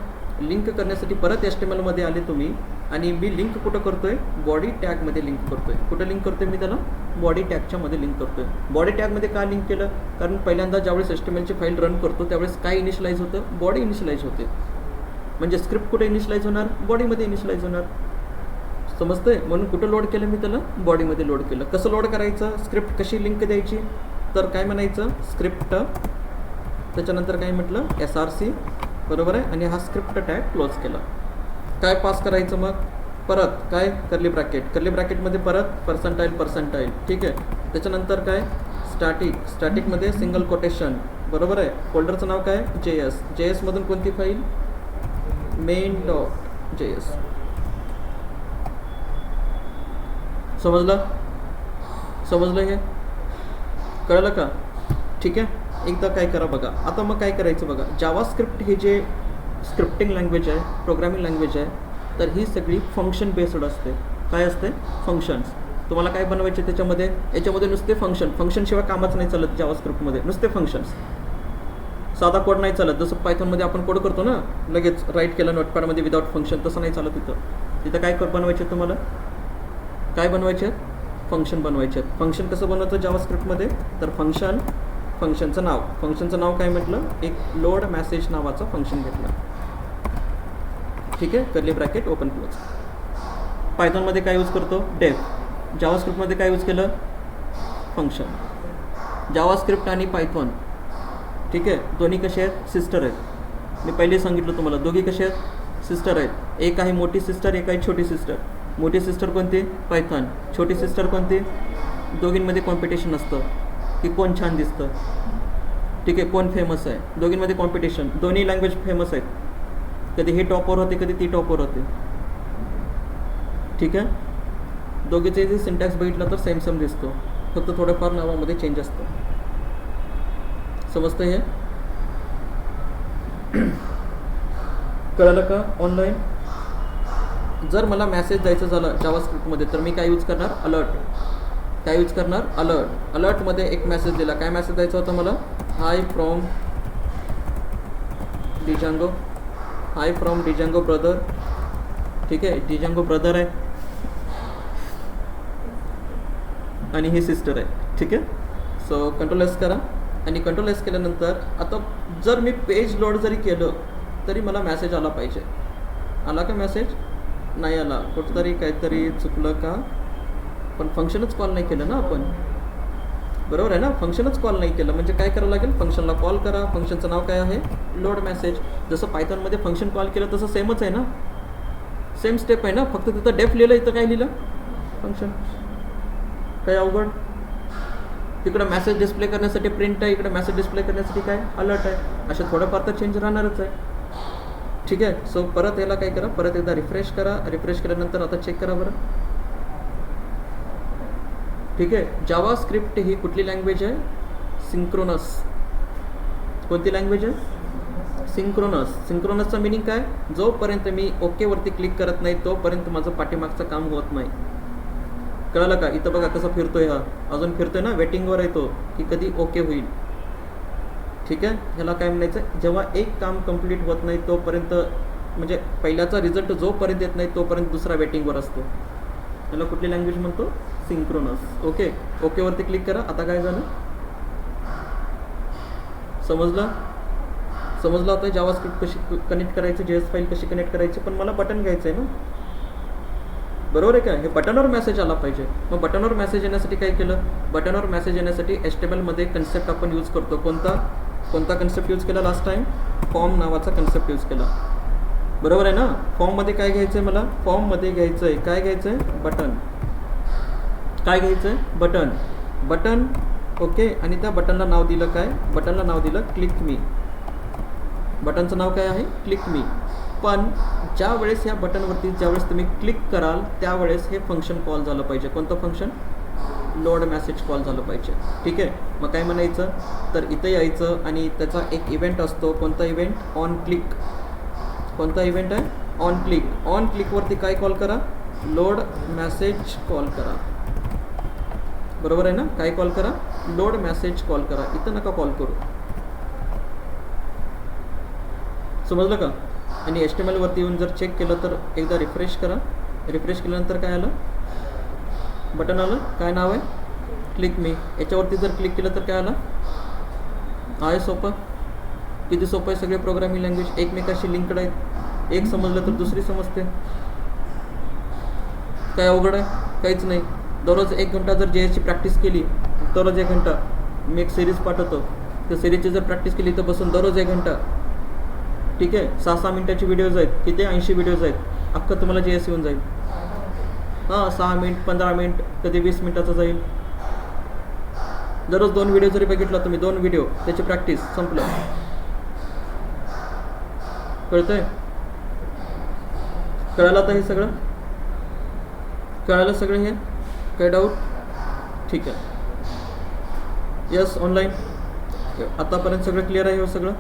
लिंक करण्यासाठी परत HTMLमध्ये आले तुम्ही. आणि मी लिंक कुठं करतोय, बॉडी टॅगमध्ये लिंक करतोय. कुठं लिंक करतोय मी त्याला, बॉडी टॅगच्या मध्ये लिंक करतोय. बॉडी टॅगमध्ये का लिंक केलं, कारण पहिल्यांदा ज्यावेळेस HTMLची फाईल रन करतो त्यावेळेस काय इनिशियलाइज होतं, बॉडी इनिशियलाइज होते. म्हणजे स्क्रिप्ट कुठे इनिशियलाइज होणार, बॉडीमध्ये इनिशियलाइज होणार, समजतंय. म्हणून कुठं लोड केलं मी त्याला, बॉडीमध्ये लोड केलं. कसं लोड करायचं, स्क्रिप्ट कशी लिंक द्यायची, तर काय म्हणायचं, स्क्रिप्ट, त्याच्यानंतर काय म्हटलं, SRC, बरोबर आहे. आणि हा स्क्रिप्ट टॅग क्लोज केला. काय पास करायचं मग, परत काय, कर्ली ब्रॅकेटमध्ये परत पर्सेंटाईल, ठीक आहे. त्याच्यानंतर काय, स्टॅटिकमध्ये सिंगल कोटेशन, बरोबर आहे. फोल्डरचं नाव काय, JS मधून कोणती फाईल, main.js. समजलं हे, कळलं का, ठीक आहे. एकदा काय करा बघा. आता मग काय करायचं बघा, जावास्क्रिप्ट हे जे स्क्रिप्टिंग लँग्वेज आहे, प्रोग्रामिंग लँग्वेज आहे, तर ही सगळी फंक्शन बेस्ड असते. काय असते, फंक्शन्स. तुम्हाला काय बनवायचे त्याच्यामध्ये, याच्यामध्ये नुसते फंक्शनशिवाय कामच नाही चालत जावास्क्रिप्टमध्ये, नुसते फंक्शन्स. साधा कोड नाही चालत. जसं पायथॉनमध्ये आपण कोड करतो ना, लगेच राईट केलं नोटपॅडमध्ये विदाउट फंक्शन, तसं नाही चालत तिथं काय बनवायचे तुम्हाला, काय बनवायचे आहेत, फंक्शन बनवायचे आहेत. फंक्शन कसं बनवतं जावास्क्रिप्टमध्ये, तर फंक्शनचं नाव काय म्हटलं, एक लोड मेसेज नावाचं फंक्शन घेतलं, ठीक आहे. Curly bracket open close. पायथॉनमध्ये काय यूज करतो, डेफ. जावास्क्रिप्टमध्ये काय यूज केलं, फंक्शन. जावास्क्रिप्ट आणि पायथॉन, ठीक आहे, दोन्ही कसे आहेत, सिस्टर आहेत. मी पहिले सांगितलं तुम्हाला, दोघी कसे आहेत, सिस्टर आहेत. एक आहे मोठी सिस्टर, एक आहे छोटी सिस्टर. मोठी सिस्टर कोणती, पायथॉन. छोटी सिस्टर कोणती, दोघींमध्ये कॉम्पिटिशन असतं की कोण छान दिसतं, ठीक आहे, कोण फेमस आहे. दोघींमध्ये कॉम्पिटिशन, दोन्ही लँग्वेज फेमस आहेत. कधी हे टॉपवर होते, कधी ती टॉपवर होते, ठीक आहे. दोघीचे जे सिंटॅक्स बघितलं तर सेम दिसतो, फक्त थोडंफार नावामध्ये चेंज असतं. समजतं हे, कळलं का. ऑनलाईन जर मला मेसेज द्यायचं झालं जावास्क्रिप्टमध्ये तर मी काय यूज करणार, अलर्टमध्ये एक मेसेज दिला. काय मेसेज द्यायचा होता मला, हाय फ्रॉम डिजांगो ब्रदर, ठीक आहे. डिजांगो ब्रदर आहे आणि ही सिस्टर आहे, ठीक आहे. सो कंट्रोल S करा. आणि कंट्रोल S केल्यानंतर आता जर मी पेज लोड जरी केलं तरी मला मेसेज आला पाहिजे. आला का मेसेज, नाही आला, कुठंतरी काहीतरी चुकलं का. पण फंक्शनच कॉल नाही केलं ना आपण, बरोबर आहे ना. फंक्शनच कॉल नाही केलं म्हणजे काय करावं लागेल, फंक्शनला कॉल करा. फंक्शनचं नाव काय आहे, लोड मेसेज. जसं पायथॉनमध्ये फंक्शन कॉल केलं तसं सेमच आहे ना, सेम स्टेप आहे ना. फक्त तिथं डेफ लिहिलं, इथं काय लिहिलं, फंक्शन. काय अवघड. तिकडं मेसेज डिस्प्ले करण्यासाठी प्रिंट आहे, इकडे मेसेज डिस्प्ले करण्यासाठी काय, अलर्ट आहे. अशा थोडंफार तर चेंज राहणारच आहे, ठीक आहे. सो परत याला काय करा, परत एकदा रिफ्रेश करा. रिफ्रेश केल्यानंतर आता चेक करा बरं, ठीक आहे. जावास्क्रिप्ट ही कुठली लँग्वेज आहे, सिंक्रोनस. कोणती लँग्वेज आहे, सिंक्रोनसचा मिनिंग काय, जोपर्यंत मी ओके वरती क्लिक करत नाही तोपर्यंत माझं पाठीमागचं काम होत नाही. कळलं का. इथं बघा कसं फिरतोय, हा अजून फिरतोय ना, वेटिंगवर येतो की कधी ओके होईल, ठीक आहे. ह्याला काय म्हणायचं, जेव्हा एक काम कंप्लीट होत नाही तोपर्यंत, म्हणजे पहिल्याचा रिझल्ट जोपर्यंत येत नाही तोपर्यंत दुसरा वेटिंगवर असतो. त्याला कुठली लँग्वेज म्हणतो? सिंक्रोनस. ओके, ओकेवरती क्लिक करा. आता काय झालं समजलं? आता जावास्क्रिप्ट कशी कनेक्ट करायची, JS फाईल कशी कनेक्ट करायची, पण मला बटन घ्यायचं आहे ना, बरोबर आहे का? हे बटनवर मेसेज आला पाहिजे. मग बटनवर मेसेज येण्यासाठी काय केलं? बटनवर मेसेज येण्यासाठी HTML मध्ये कन्सेप्ट आपण यूज करतो. कोणता कन्सेप्ट यूज केला लास्ट टाइम? फॉर्म नावाचा कन्सेप्ट यूज केला, बरोबर आहे ना? फॉर्ममध्ये काय घ्यायचं आहे मला? फॉर्ममध्ये घ्यायचं आहे, काय घ्यायचं आहे? बटन. काय घ्यायचं आहे? बटन. ओके, आणि त्या बटनला नाव दिलं काय? बटनला नाव दिलं क्लिक मी. बटनचं नाव काय आहे? क्लिक मी. पण ज्या वेळेस या बटनवरती ज्यावेळेस तुम्ही क्लिक कराल त्यावेळेस हे फंक्शन कॉल झालं पाहिजे. कोणतं फंक्शन? लोड मेसेज कॉल झालं पाहिजे. ठीक आहे, मग काय म्हणायचं? तर इथे यायचं आणि त्याचा एक इव्हेंट असतो. कोणता इव्हेंट? On click. कोणता इव्हेंट आहे? On click. ऑन क्लिकवरती काय कॉल करा? लोड मेसेज कॉल करा, बरोबर आहे ना? काय कॉल करा? लोड मेसेज कॉल करा. इथं नका कॉल करू, समजलं का? आणि HTML वरती येऊन जर चेक केलं तर एकदा रिफ्रेश करा. रिफ्रेश केल्यानंतर काय आलं? बटन आलं. काय नाव आहे? क्लिक मी. याच्यावरती जर क्लिक केलं तर काय आलं? आहे सोपं. किती सोपं आहे? सगळे प्रोग्रामिंग लँग्वेज एकमेकाशी लिंकड आहेत. एक समजलं तर दुसरी समजते. काय अवघड आहे? काहीच नाही. दररोज 1 घंटा जर JSची प्रॅक्टिस केली, दररोज 1 घंटा. मी एक सिरीज पाठवतो, त्या सिरीजची जर प्रॅक्टिस केली तर बसून दररोज 1 घंटा. ठीक आहे, 6-6 मिनिटाचे व्हिडिओज आहेत. किती? 80 व्हिडिओज आहेत. अख्खं तुम्हाला JS येऊन जाईल. हां, 6 मिनिट, 15 मिनिट, कधी 20 मिनिटाचं जाईल. दररोज 2 व्हिडिओ जरी बघितला तुम्ही, 2 व्हिडिओ, त्याची प्रॅक्टिस संपलं. कळतंय? कळालं आता हे सगळं? कळालं सगळं हे? काय डाऊट? ठीक आहे. यस, ऑनलाईन आतापर्यंत सगळं क्लिअर आहे? हो सगळं